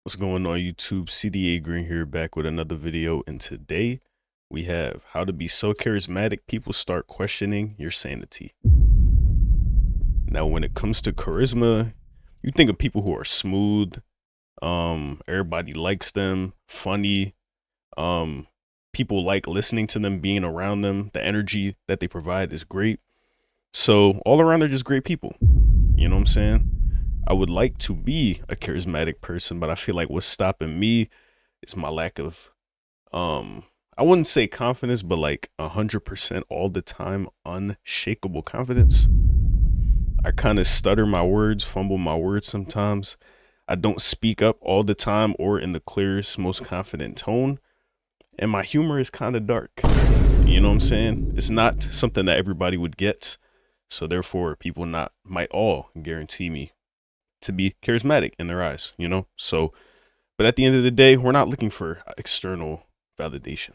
What's going on YouTube? CDA Green here, back with another video, and today we have how to be so charismatic people start questioning your sanity. Now when it comes to charisma, you think of people who are smooth, everybody likes them, funny, people like listening to them, being around them, the energy that they provide is great. So all around they're just great people. You know what I'm saying? I would like to be a charismatic person, but I feel like what's stopping me is my lack of I wouldn't say confidence, but like 100% all the time unshakable confidence. I kind of stutter my words, fumble my words sometimes. I don't speak up all the time or in the clearest, most confident tone. And my humor is kind of dark. You know what I'm saying? It's not something that everybody would get. So therefore, people not might all guarantee me to be charismatic in their eyes, you know? So, but at the end of the day, we're not looking for external validation.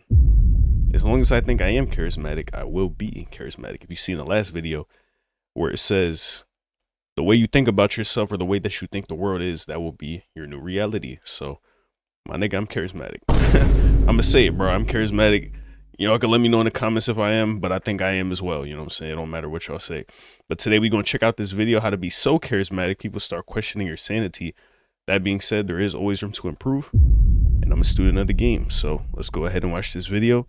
As long as I think I am charismatic, I will be charismatic. If you see in the last video where it says the way you think about yourself or the way that you think the world is, that will be your new reality. So, my nigga, I'm charismatic. I'm gonna say it, bro. I'm charismatic. Y'all can let me know in the comments if I am, but I think I am as well. You know what I'm saying? It don't matter what y'all say. But today we're going to check out this video, how to be so charismatic people start questioning your sanity. That being said, there is always room to improve, and I'm a student of the game. So let's go ahead and watch this video.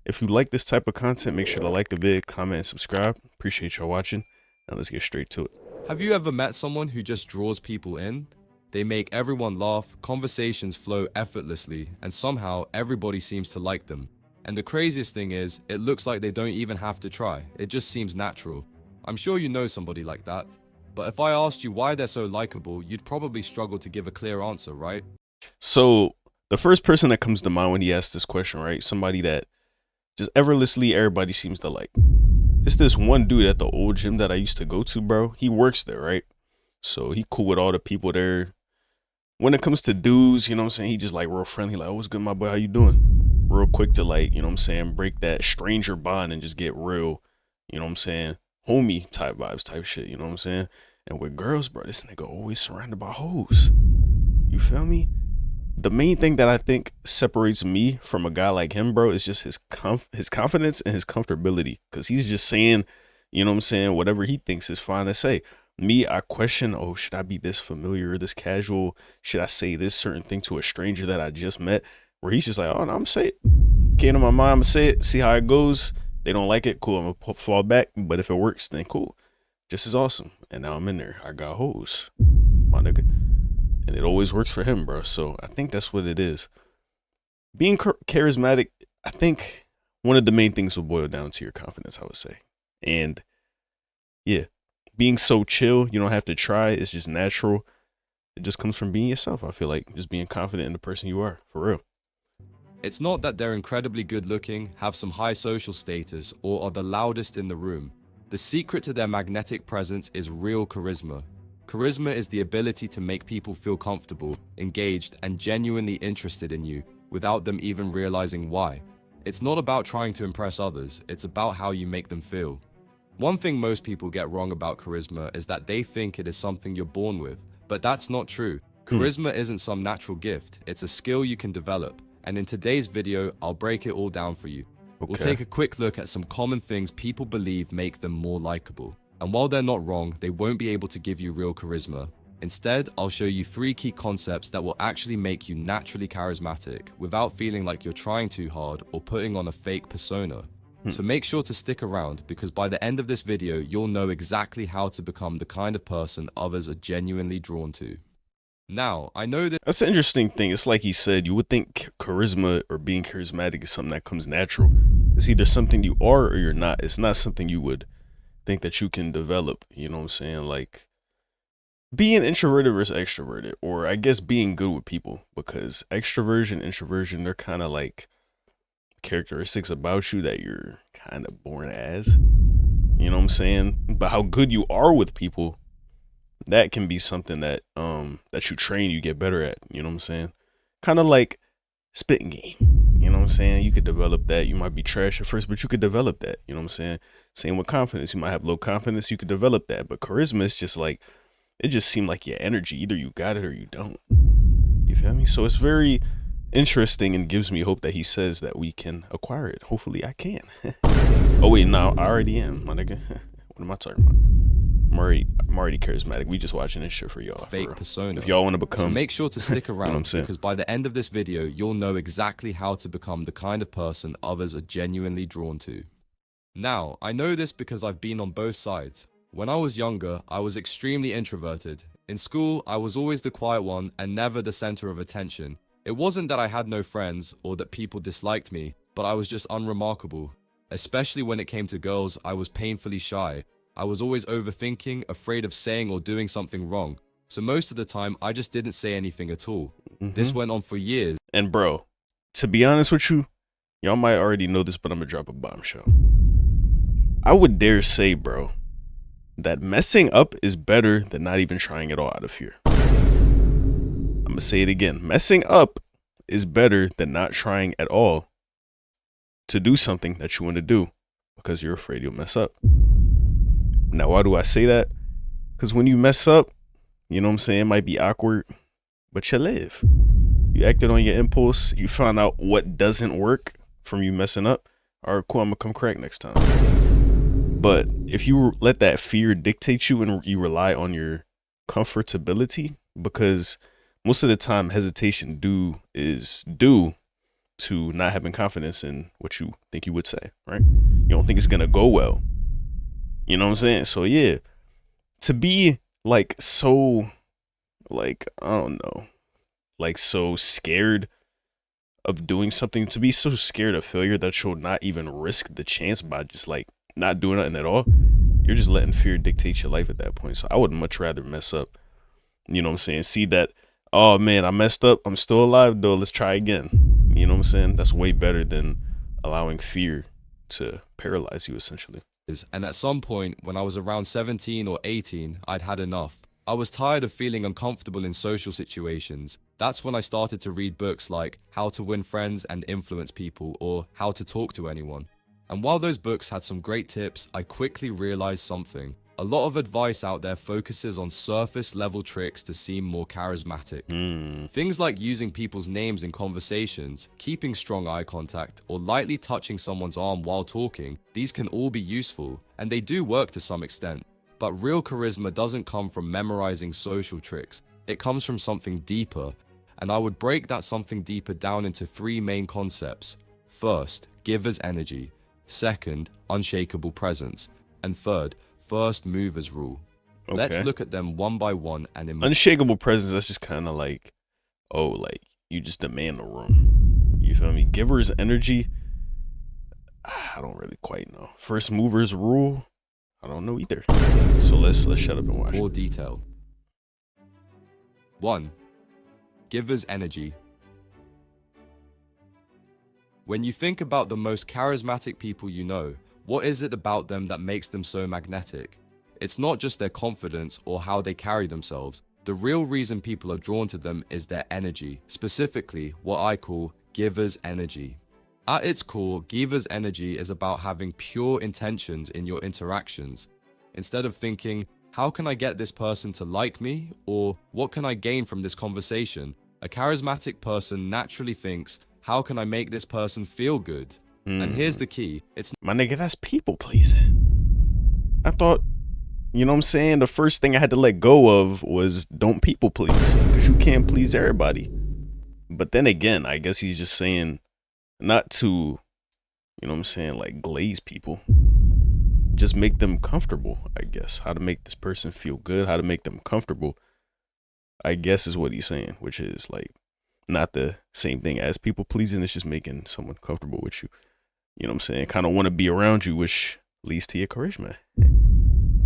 If you like this type of content, make sure to like the vid, comment, and subscribe. Appreciate y'all watching. Now let's get straight to it. Have you ever met someone who just draws people in? They make everyone laugh, conversations flow effortlessly, and somehow everybody seems to like them. And the craziest thing is, it looks like they don't even have to try. It just seems natural. I'm sure you know somebody like that. But if I asked you why they're so likable, you'd probably struggle to give a clear answer, right? So the first person that comes to mind when he asks this question, right? Somebody that just effortlessly everybody seems to like. It's this one dude at the old gym that I used to go to, bro. He works there, right? So he cool with all the people there. When it comes to dudes, you know what I'm saying? He just like real friendly, like, oh, what's good, my boy? How you doing? Real quick to like, you know what I'm saying, break that stranger bond and just get real, you know what I'm saying, homie type vibes type shit, you know what I'm saying? And with girls, bro, this nigga always surrounded by hoes. You feel me? The main thing that I think separates me from a guy like him, bro, is just his confidence and his comfortability. Cause he's just saying, you know what I'm saying, whatever he thinks is fine to say. Me, I question, oh, should I be this familiar, this casual? Should I say this certain thing to a stranger that I just met? Where he's just like, oh, no, I'm gonna say it. Came to my mind, I'm gonna say it, see how it goes. They don't like it, cool, I'm gonna fall back. But if it works, then cool. Just as awesome. And now I'm in there. I got hoes, my nigga. And it always works for him, bro. So I think that's what it is. Being charismatic, I think one of the main things will boil down to your confidence, I would say. And yeah, being so chill, you don't have to try. It's just natural. It just comes from being yourself. I feel like just being confident in the person you are, for real. It's not that they're incredibly good looking, have some high social status, or are the loudest in the room. The secret to their magnetic presence is real charisma. Charisma is the ability to make people feel comfortable, engaged, and genuinely interested in you without them even realizing why. It's not about trying to impress others, it's about how you make them feel. One thing most people get wrong about charisma is that they think it is something you're born with, but that's not true. Charisma isn't some natural gift, it's a skill you can develop. And in today's video, I'll break it all down for you. We'll take a quick look at some common things people believe make them more likable. And while they're not wrong, they won't be able to give you real charisma. Instead, I'll show you 3 key concepts that will actually make you naturally charismatic without feeling like you're trying too hard or putting on a fake persona. So make sure to stick around, because by the end of this video, you'll know exactly how to become the kind of person others are genuinely drawn to. Now, I know that That's an interesting thing. It's like he said, you would think charisma or being charismatic is something that comes natural. It's either something you are or you're not. It's not something you would think that you can develop. You know what I'm saying? Like being introverted versus extroverted, or I guess being good with people, because extroversion, introversion, they're kind of like characteristics about you that you're kind of born as. You know what I'm saying? But how good you are with people, that can be something that that you train, you get better at. You know what I'm saying? Kind of like spitting game. You know what I'm saying? You could develop that. You might be trash at first, but you could develop that. You know what I'm saying? Same with confidence. You might have low confidence. You could develop that. But charisma is just like, it just seemed like your energy. Either you got it or you don't. You feel me? So it's very interesting and gives me hope that he says that we can acquire it. Hopefully I can. Oh wait, no, I already am, my nigga. What am I talking about? I'm already charismatic. We just watching this shit for y'all. Fake for persona. If y'all want to become, so make sure to stick around, you know what I'm saying? because by the end of this video, you'll know exactly how to become the kind of person others are genuinely drawn to. Now, I know this because I've been on both sides. When I was younger, I was extremely introverted. In school, I was always the quiet one and never the center of attention. It wasn't that I had no friends or that people disliked me, but I was just unremarkable. Especially when it came to girls, I was painfully shy. I was always overthinking, afraid of saying or doing something wrong. So most of the time, I just didn't say anything at all. This went on for years. And bro, to be honest with you, y'all might already know this, but I'm gonna drop a bombshell. I would dare say, bro, that messing up is better than not even trying at all out of fear. I'm gonna say it again. Messing up is better than not trying at all to do something that you want to do because you're afraid you'll mess up. Now, why do I say that? Because when you mess up, you know what I'm saying, it might be awkward, but you live. You acted on your impulse. You found out what doesn't work from you messing up. All right, cool, I'm gonna come correct next time. But if you let that fear dictate you and you rely on your comfortability, because most of the time hesitation is due to not having confidence in what you think you would say, right? You don't think it's gonna go well. You know what I'm saying? So yeah, to be like so, like, I don't know, like so scared of doing something, to be so scared of failure that you'll not even risk the chance by just like not doing nothing at all, you're just letting fear dictate your life at that point. So I would much rather mess up, you know what I'm saying? See that, oh man, I messed up, I'm still alive though, let's try again. You know what I'm saying? That's way better than allowing fear to paralyze you, essentially. And at some point, when I was around 17 or 18, I'd had enough. I was tired of feeling uncomfortable in social situations. That's when I started to read books like How to Win Friends and Influence People or How to Talk to Anyone. And while those books had some great tips, I quickly realized something. A lot of advice out there focuses on surface level tricks to seem more charismatic. Things like using people's names in conversations, keeping strong eye contact, or lightly touching someone's arm while talking, these can all be useful, and they do work to some extent. But real charisma doesn't come from memorizing social tricks. It comes from something deeper, and I would break that something deeper down into 3 main concepts. First, giver's energy. Second, unshakable presence. And third, first movers rule. Okay. Let's look at them one by one and unshakable presence, that's just kind of like, oh, like you just demand the room. You feel me? Giver's energy, I don't really quite know. First movers rule, I don't know either. So let's shut up and watch. More detail. 1. Giver's energy. When you think about the most charismatic people you know, what is it about them that makes them so magnetic? It's not just their confidence or how they carry themselves. The real reason people are drawn to them is their energy, specifically what I call giver's energy. At its core, giver's energy is about having pure intentions in your interactions. Instead of thinking, how can I get this person to like me? Or what can I gain from this conversation? A charismatic person naturally thinks, how can I make this person feel good? And here's the key. It's my nigga, that's people pleasing. I thought, you know what I'm saying, the first thing I had to let go of was don't people please, because you can't please everybody. But then again, I guess he's just saying not to, you know what I'm saying, like glaze people. Just make them comfortable, I guess. How to make this person feel good, how to make them comfortable, I guess is what he's saying, which is like not the same thing as people pleasing. It's just making someone comfortable with you. You know what I'm saying? Kind of want to be around you, which leads to your charisma.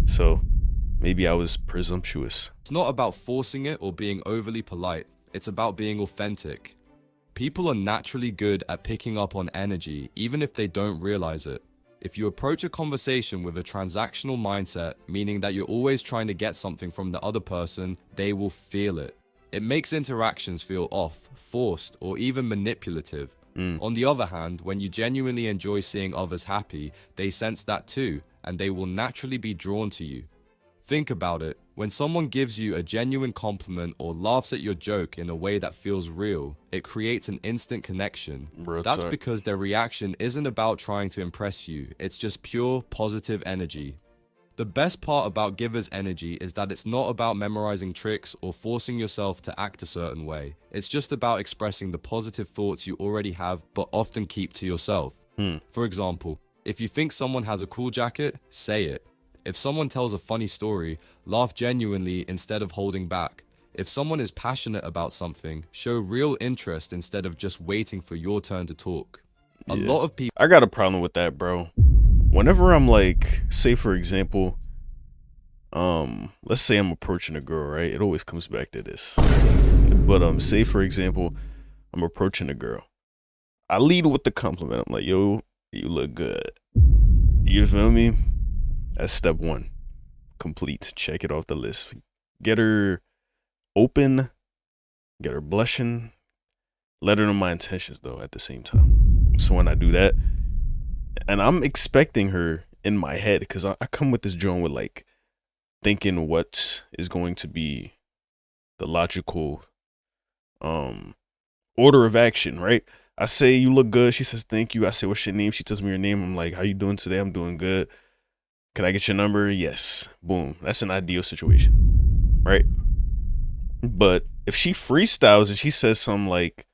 So maybe I was presumptuous. It's not about forcing it or being overly polite. It's about being authentic. People are naturally good at picking up on energy, even if they don't realize it. If you approach a conversation with a transactional mindset, meaning that you're always trying to get something from the other person, they will feel it. It makes interactions feel off, forced, or even manipulative. On the other hand, when you genuinely enjoy seeing others happy, they sense that too, and they will naturally be drawn to you. Think about it. When someone gives you a genuine compliment or laughs at your joke in a way that feels real, it creates an instant connection. Real That's talk. because their reaction isn't about trying to impress you, it's just pure positive energy. The best part about giver's energy is that it's not about memorizing tricks or forcing yourself to act a certain way. It's just about expressing the positive thoughts you already have but often keep to yourself. For example, if you think someone has a cool jacket, say it. If someone tells a funny story, laugh genuinely instead of holding back. If someone is passionate about something, show real interest instead of just waiting for your turn to talk. A lot of people I got a problem with that, bro. Whenever I'm like, say for example, let's say I'm approaching a girl, right? It always comes back to this. But say for example, I'm approaching a girl. I lead with the compliment. I'm like, yo, you look good. You feel me? That's step one. Complete. Check it off the list. Get her open, get her blushing, let her know my intentions though at the same time. So when I do that, and I'm expecting her in my head, because I come with this joint with like thinking what is going to be the logical order of action, right? I say you look good. She says thank you. I say what's your name? She tells me her name. I'm like, how you doing today? I'm doing good. Can I get your number? Yes. Boom. That's an ideal situation, right? But if she freestyles and she says something like,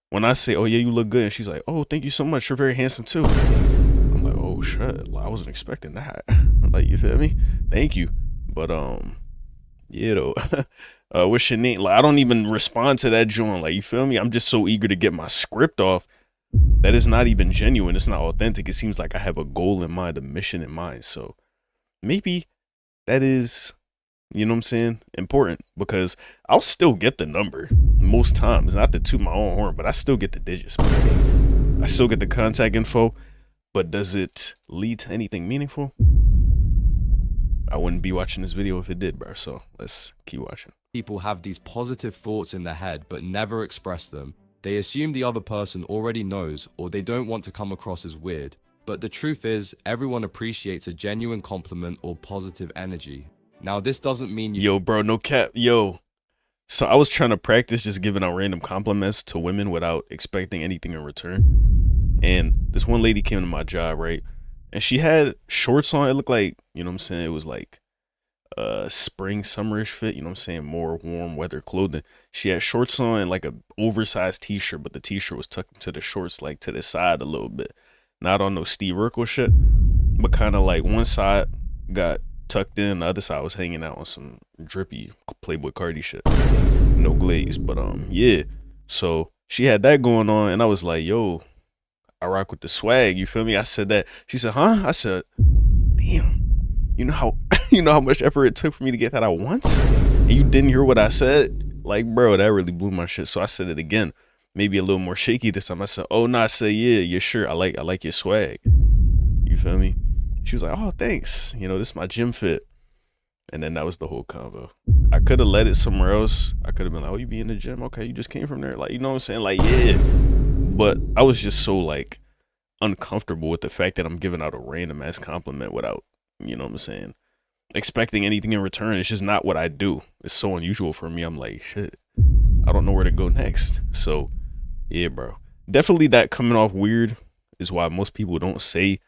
when I say, oh yeah, you look good, and she's like, oh, thank you so much, you're very handsome too. I'm like, oh shit, I wasn't expecting that. Like, you feel me? Thank you. But yeah though. What's your name? Like, I don't even respond to that joint. Like, you feel me? I'm just so eager to get my script off that it's not even genuine. It's not authentic. It seems like I have a goal in mind, a mission in mind. So maybe that is, you know what I'm saying, important, because I'll still get the number most times. Not to toot my own horn, but I still get the digits. I still get the contact info, but does it lead to anything meaningful? I wouldn't be watching this video if it did, bro. So let's keep watching. People have these positive thoughts in their head but never express them. They assume the other person already knows, or they don't want to come across as weird. But the truth is, everyone appreciates a genuine compliment or positive energy. Now, this doesn't mean you Yo, bro, no cap. Yo. So I was trying to practice just giving out random compliments to women without expecting anything in return. And this one lady came to my job, right? And she had shorts on. It looked like, you know what I'm saying, it was like spring, summerish fit, you know what I'm saying, more warm weather clothing. She had shorts on and like a oversized t-shirt, but the t-shirt was tucked into the shorts like to the side a little bit. Not on no Steve Urkel shit, but kind of like one side got tucked in, the other side was hanging out on some drippy Playboy Cardi shit. No glaze, but yeah. So she had that going on, and I was like, yo, I rock with the swag, you feel me? I said that. She said, huh? I said, damn. You know how you know how much effort it took for me to get that out once? And you didn't hear what I said? Like, bro, that really blew my shit. So I said it again. Maybe a little more shaky this time. I said, oh no, I said, yeah, you're sure. I like your swag. You feel me? She was like, oh, thanks. You know, this is my gym fit. And then that was the whole convo. I could have led it somewhere else. I could have been like, oh, you be in the gym? Okay, you just came from there. Like, you know what I'm saying? Like, yeah. But I was just so like uncomfortable with the fact that I'm giving out a random ass compliment without, you know what I'm saying, expecting anything in return. It's just not what I do. It's so unusual for me. I'm like, shit, I don't know where to go next. So yeah, bro, definitely that coming off weird is why most people don't say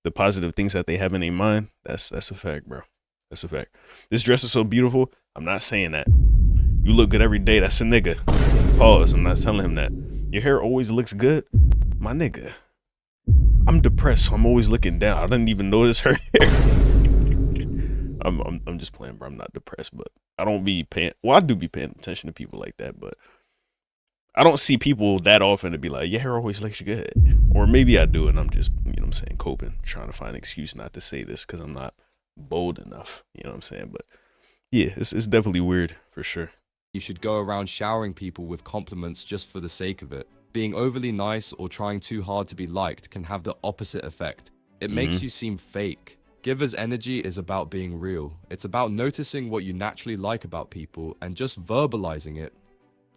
the positive things that they have in their mind. That's a fact, bro. That's a fact. This dress is so beautiful. I'm not saying that. You look good every day. That's a nigga. Pause. I'm not telling him that. Your hair always looks good. My nigga, I'm depressed, so I'm always looking down. I didn't even notice her hair. I'm just playing, bro. I'm not depressed, but I don't be paying. Well, I do be paying attention to people like that, but I don't see people that often to be like, your hair always looks good. Or maybe I do, and I'm just, you know what I'm saying, coping, trying to find an excuse not to say this because I'm not bold enough. You know what I'm saying? But yeah, it's definitely weird for sure. You should go around showering people with compliments just for the sake of it. Being overly nice or trying too hard to be liked can have the opposite effect. It makes you seem fake. Giver's energy is about being real. It's about noticing what you naturally like about people and just verbalizing it.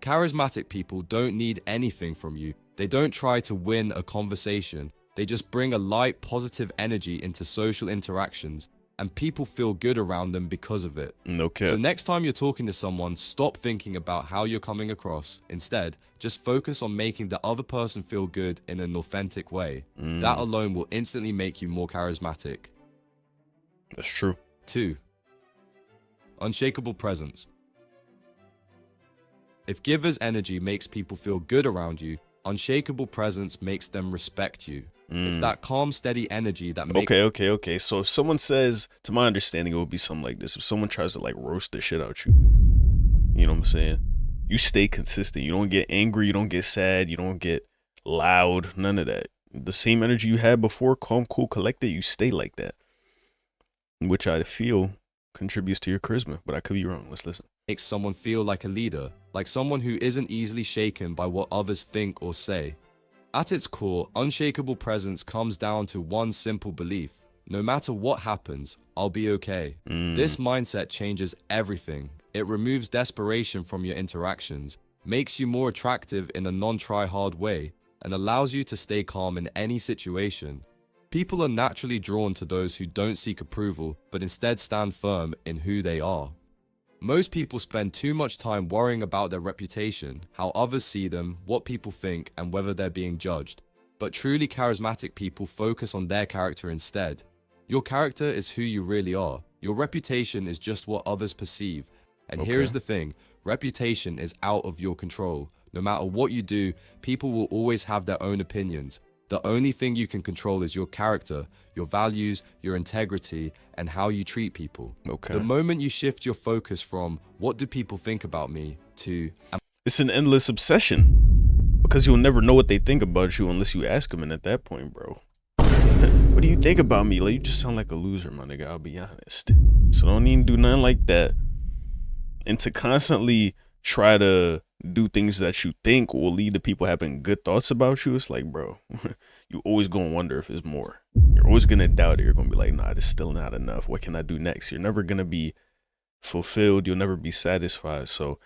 Charismatic people don't need anything from you. They don't try to win a conversation. They just bring a light, positive energy into social interactions. and people feel good around them because of it. Okay. So next time you're talking to someone, stop thinking about how you're coming across. Instead, just focus on making the other person feel good in an authentic way. That alone will instantly make you more charismatic. That's true. 2. Unshakable presence. If giver's energy makes people feel good around you, unshakable presence makes them respect you. It's that calm, steady energy that makes... Okay. So if someone says, to my understanding, it would be something like this. If someone tries to like roast the shit out you, you know what I'm saying? You stay consistent. You don't get angry. You don't get sad. You don't get loud. None of that. The same energy you had before, calm, cool, collected, you stay like that. Which I feel contributes to your charisma, but I could be wrong. Let's listen. Makes someone feel like a leader, like someone who isn't easily shaken by what others think or say. At its core, unshakable presence comes down to one simple belief. No matter what happens, I'll be okay. This mindset changes everything. It removes desperation from your interactions, makes you more attractive in a non-try-hard way, and allows you to stay calm in any situation. People are naturally drawn to those who don't seek approval, but instead stand firm in who they are. Most people spend too much time worrying about their reputation, how others see them, what people think, and whether they're being judged. But truly charismatic people focus on their character instead. Your character is who you really are. Your reputation is just what others perceive. And here's the thing, reputation is out of your control. No matter what you do, people will always have their own opinions. The only thing you can control is your character, your values, your integrity, and how you treat people. The moment you shift your focus from, what do people think about me, to, it's an endless obsession. Because you'll never know what they think about you unless you ask them. And at that point, bro, what do you think about me? Like, you just sound like a loser, my nigga, I'll be honest. So don't even do nothing like that. And to constantly try to do things that you think will lead to people having good thoughts about you, it's like, bro, you always gonna wonder if it's more. You're always gonna doubt it. You're gonna be like, nah, this is still not enough. What can I do next? You're never gonna be fulfilled. You'll never be satisfied. So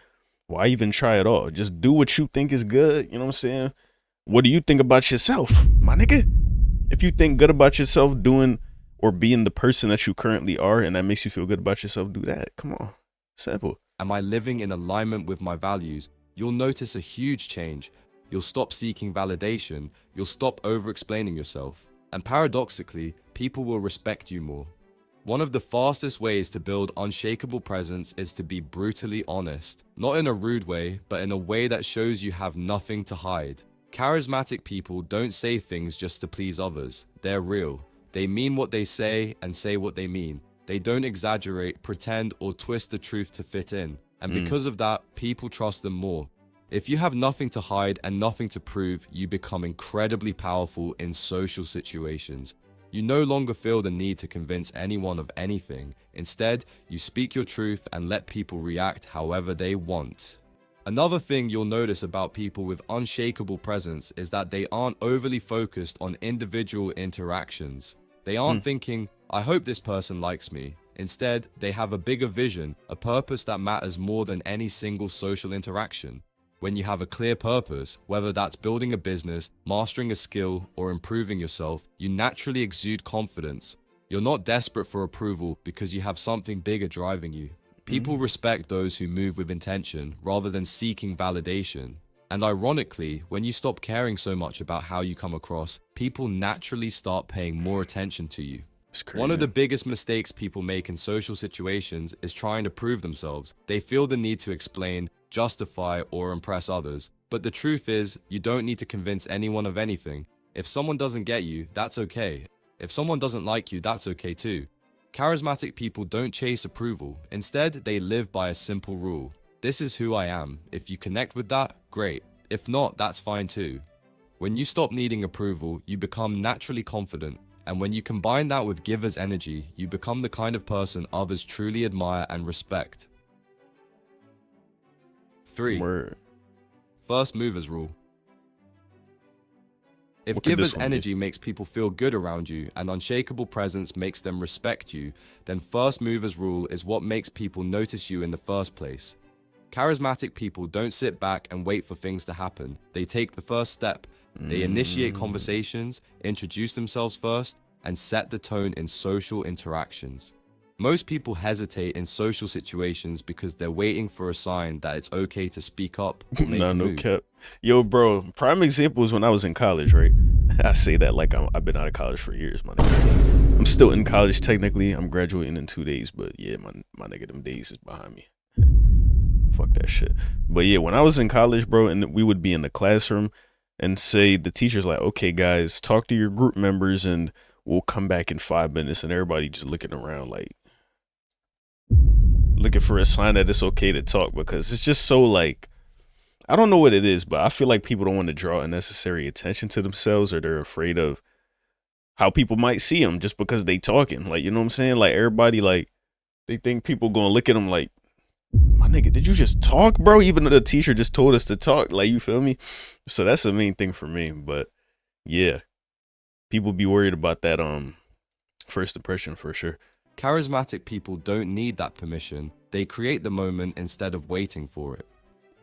why even try at all? Just do what you think is good. You know what I'm saying? What do you think about yourself, my nigga? If you think good about yourself doing or being the person that you currently are, and that makes you feel good about yourself, do that. Come on. Simple. am I living in alignment with my values? You'll notice a huge change. You'll stop seeking validation. You'll stop over-explaining yourself. And paradoxically, people will respect you more. One of the fastest ways to build unshakable presence is to be brutally honest. Not in a rude way, but in a way that shows you have nothing to hide. Charismatic people don't say things just to please others. They're real. They mean what they say and say what they mean. They don't exaggerate, pretend, or twist the truth to fit in. And because of that, people trust them more. If you have nothing to hide and nothing to prove, you become incredibly powerful in social situations. You no longer feel the need to convince anyone of anything. Instead, you speak your truth and let people react however they want. Another thing you'll notice about people with unshakable presence is that they aren't overly focused on individual interactions. They aren't thinking, I hope this person likes me. Instead, they have a bigger vision, a purpose that matters more than any single social interaction. When you have a clear purpose, whether that's building a business, mastering a skill, or improving yourself, you naturally exude confidence. You're not desperate for approval because you have something bigger driving you. People respect those who move with intention rather than seeking validation. And ironically, when you stop caring so much about how you come across, people naturally start paying more attention to you. One of the biggest mistakes people make in social situations is trying to prove themselves. They feel the need to explain, justify, or impress others. But the truth is, you don't need to convince anyone of anything. If someone doesn't get you, that's okay. If someone doesn't like you, that's okay too. Charismatic people don't chase approval. Instead, they live by a simple rule. This is who I am. If you connect with that, great. If not, that's fine too. When you stop needing approval, you become naturally confident. And when you combine that with giver's energy, you become the kind of person others truly admire and respect. 3. First movers rule. If giver's energy makes people feel good around you and unshakable presence makes them respect you, then first movers rule is what makes people notice you in the first place. Charismatic people don't sit back and wait for things to happen. They take the first step. They initiate conversations, introduce themselves first, and set the tone in social interactions. Most people hesitate in social situations because they're waiting for a sign that it's okay to speak up or make Nah, a no move. cap. Yo, bro, prime example is when I was in college, right? I say that like I've been out of college for years, my nigga. I'm still in college technically. I'm graduating in 2 days, but yeah, my nigga, them days is behind me. Fuck that shit. But yeah, when I was in college, bro, and we would be in the classroom and say the teacher's like, okay, guys, talk to your group members and we'll come back in 5 minutes, and everybody just looking around like looking for a sign that it's okay to talk, because it's just so like, I don't know what it is, but I feel like people don't want to draw unnecessary attention to themselves, or they're afraid of how people might see them just because they talking. Like, you know what I'm saying? Like, everybody, like, they think people gonna look at them like, my nigga, did you just talk, bro? Even though the teacher just told us to talk. Like, you feel me? So that's the main thing for me. But yeah, people be worried about that first impression for sure. Charismatic people don't need that permission. They create the moment instead of waiting for it.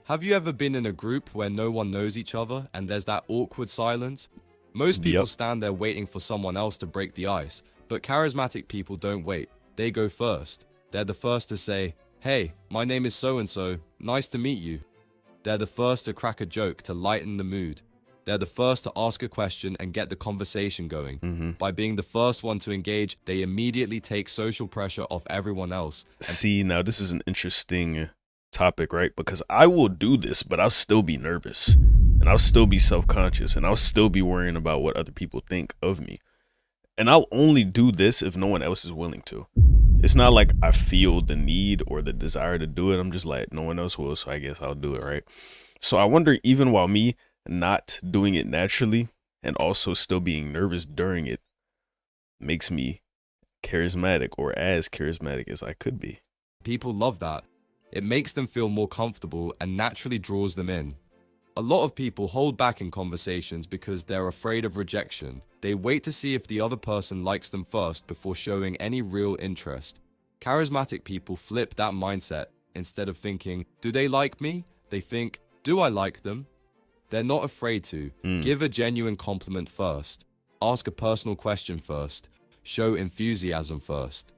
Have you ever been in a group where no one knows each other and there's that awkward silence? Most people Yep. stand there waiting for someone else to break the ice, but charismatic people don't wait. They go first. They're the first to say, "Hey, my name is so-and-so. Nice to meet you." They're the first to crack a joke to lighten the mood. They're the first to ask a question and get the conversation going. By being the first one to engage, they immediately take social pressure off everyone else. See, now this is an interesting topic, right? Because I will do this, but I'll still be nervous, and I'll still be self-conscious, and I'll still be worrying about what other people think of me. And I'll only do this if no one else is willing to. It's not like I feel the need or the desire to do it. I'm just like, no one else will, so I guess I'll do it, right? So I wonder, even while me not doing it naturally and also still being nervous during it, makes me charismatic, or as charismatic as I could be. People love that. It makes them feel more comfortable and naturally draws them in. A lot of people hold back in conversations because they're afraid of rejection. They wait to see if the other person likes them first before showing any real interest. Charismatic people flip that mindset. Instead of thinking, "Do they like me?" they think, "Do I like them?" They're not afraid to. Give a genuine compliment first. Ask a personal question first. Show enthusiasm first.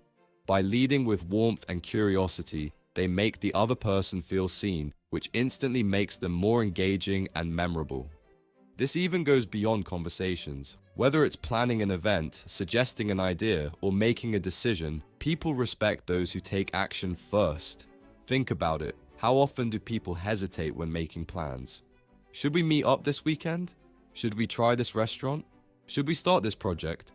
By leading with warmth and curiosity, they make the other person feel seen, which instantly makes them more engaging and memorable. This even goes beyond conversations. Whether it's planning an event, suggesting an idea, or making a decision, people respect those who take action first. Think about it. How often do people hesitate when making plans? Should we meet up this weekend? Should we try this restaurant? Should we start this project?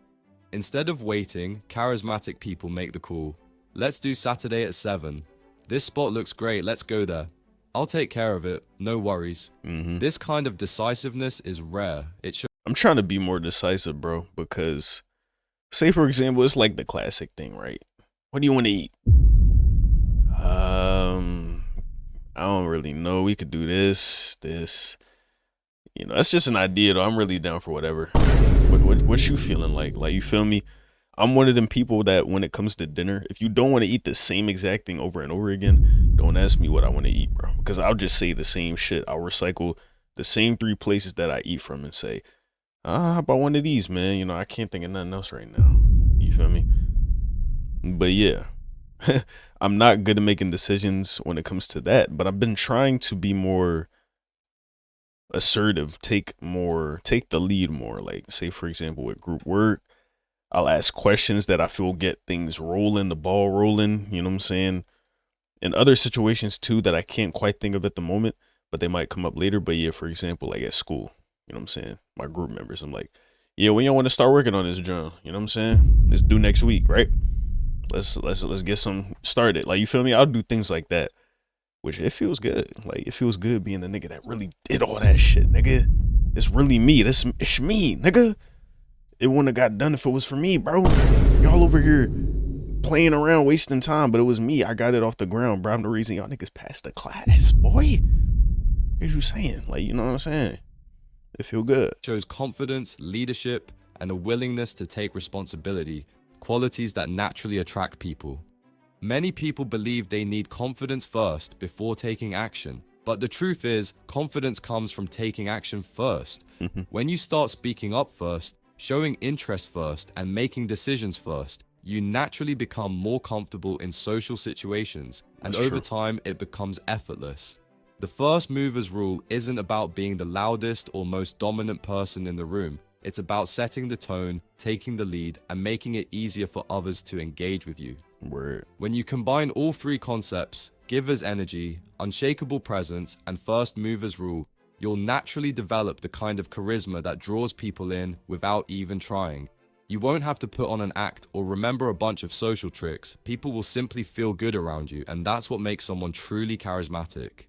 Instead of waiting, charismatic people make the call. "Let's do Saturday at 7. This spot looks great, let's go there. I'll take care of it, no worries." This kind of decisiveness is rare. It shows I'm trying to be more decisive, bro, because say for example, it's like the classic thing, right? What do you want to eat? I don't really know. We could do this. You know, that's just an idea though. I'm really down for whatever. What you feeling like? Like, you feel me? I'm one of them people that when it comes to dinner, if you don't want to eat the same exact thing over and over again, don't ask me what I want to eat, bro. Because I'll just say the same shit. I'll recycle the same 3 places that I eat from and say, how about one of these, man? You know, I can't think of nothing else right now. You feel me? But yeah, I'm not good at making decisions when it comes to that. But I've been trying to be more assertive, take the lead more. Like, say for example, with group work, I'll ask questions that I feel get things rolling, the ball rolling, you know what I'm saying? In other situations too that I can't quite think of at the moment, but they might come up later. But yeah, for example, like at school, you know what I'm saying? My group members, I'm like, yeah, when y'all want to start working on this, John, you know what I'm saying? Let's do next week, right? Let's get some started. Like, you feel me? I'll do things like that, which it feels good. Like, it feels good being the nigga that really did all that shit, nigga. It's really me. It's me, nigga. It wouldn't have got done if it was for me, bro. Y'all over here playing around, wasting time, but it was me. I got it off the ground, bro. I'm the reason y'all niggas passed the class, boy. What are you saying? Like, you know what I'm saying? It feel good. shows confidence, leadership, and a willingness to take responsibility, qualities that naturally attract people. Many people believe they need confidence first before taking action, but the truth is, confidence comes from taking action first. When you start speaking up first, showing interest first, and making decisions first, you naturally become more comfortable in social situations, and That's over true. time, it becomes effortless. The first movers rule isn't about being the loudest or most dominant person in the room. It's about setting the tone, taking the lead, and making it easier for others to engage with you. Word. When you combine all three concepts, giver's energy, unshakable presence, and first mover's rule, you'll naturally develop the kind of charisma that draws people in without even trying. You won't have to put on an act or remember a bunch of social tricks. People will simply feel good around you, and that's what makes someone truly charismatic.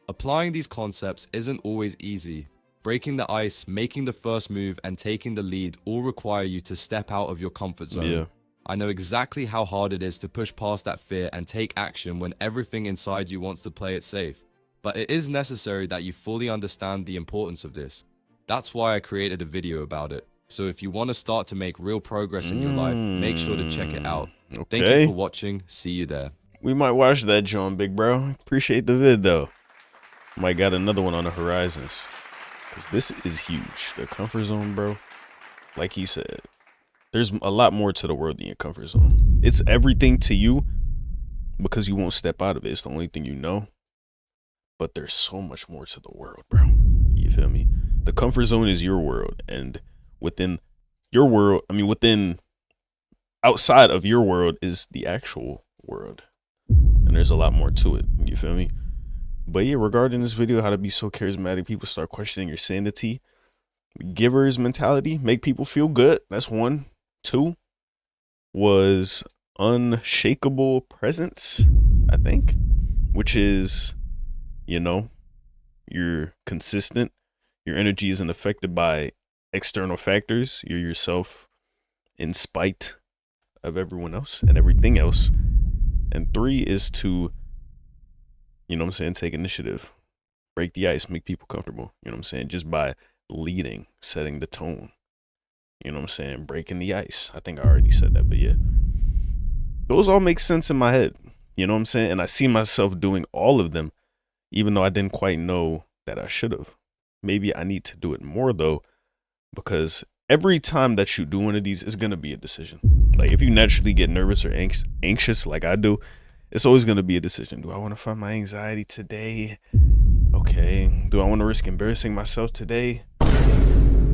Applying these concepts isn't always easy. Breaking the ice, making the first move, and taking the lead all require you to step out of your comfort zone. Yeah. I know exactly how hard it is to push past that fear and take action when everything inside you wants to play it safe. But it is necessary that you fully understand the importance of this. That's why I created a video about it. So if you want to start to make real progress in your life, make sure to check it out. Thank you Okay. for watching. See you there. We might watch that, John, big bro. Appreciate the vid, though. Might got another one on the horizons. Because this is huge. The comfort zone, bro. Like he said, there's a lot more to the world than your comfort zone. It's everything to you because you won't step out of it. It's the only thing you know. But there's so much more to the world, bro. You feel me? The comfort zone is your world. And within your world, outside of your world is the actual world. And there's a lot more to it. You feel me? But yeah, regarding this video, how to be so charismatic, people start questioning your sanity. Giver's mentality, make people feel good. That's one. Two was unshakable presence, I think, which is, you're consistent. Your energy isn't affected by external factors. You're yourself in spite of everyone else and everything else. And three is to, take initiative, break the ice, make people comfortable, just by leading, setting the tone, breaking the ice. I think I already said that, but yeah, those all make sense in my head, and I see myself doing all of them, even though I didn't quite know that I should have. Maybe I need to do it more though, because every time that you do one of these, it's going to be a decision. Like if you naturally get nervous or anxious like I do, it's always going to be a decision. Do I want to fight my anxiety today? Okay. Do I want to risk embarrassing myself today?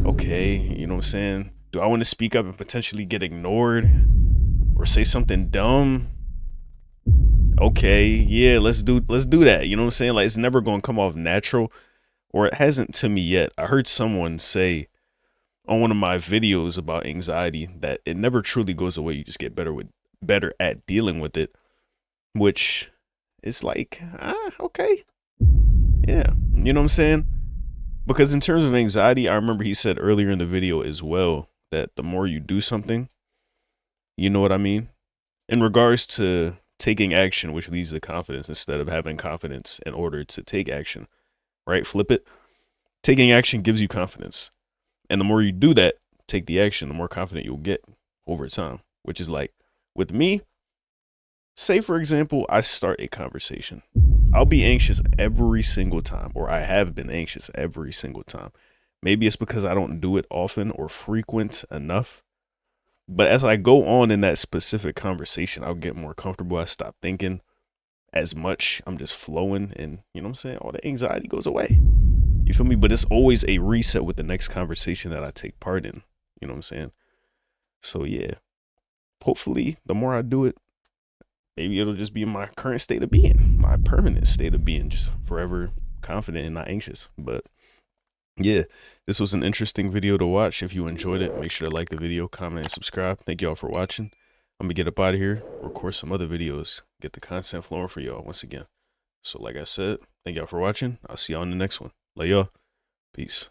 Okay. Do I want to speak up and potentially get ignored or say something dumb? Okay. Yeah, let's do that. Like it's never going to come off natural, or it hasn't to me yet. I heard someone say on one of my videos about anxiety that it never truly goes away. You just get better at dealing with it, which is like, okay. Yeah. Because in terms of anxiety, I remember he said earlier in the video as well that the more you do something, you know what I mean? In regards to taking action, which leads to confidence instead of having confidence in order to take action, right? Flip it. Taking action gives you confidence. And the more you do that, take the action, the more confident you'll get over time, which is like with me, say, for example, I start a conversation. I'll be anxious every single time, or I have been anxious every single time. Maybe it's because I don't do it often or frequent enough. But as I go on in that specific conversation, I'll get more comfortable. I stop thinking as much. I'm just flowing and, all the anxiety goes away. You feel me? But it's always a reset with the next conversation that I take part in. You know what I'm saying? So yeah, hopefully the more I do it, maybe it'll just be my current state of being, my permanent state of being, just forever confident and not anxious. But yeah, this was an interesting video to watch. If you enjoyed it, make sure to like the video, comment, and subscribe. Thank y'all for watching. I'm gonna get up out of here, record some other videos, get the content flowing for y'all once again. So like I said, thank y'all for watching. I'll see y'all in the next one. Love y'all. Peace.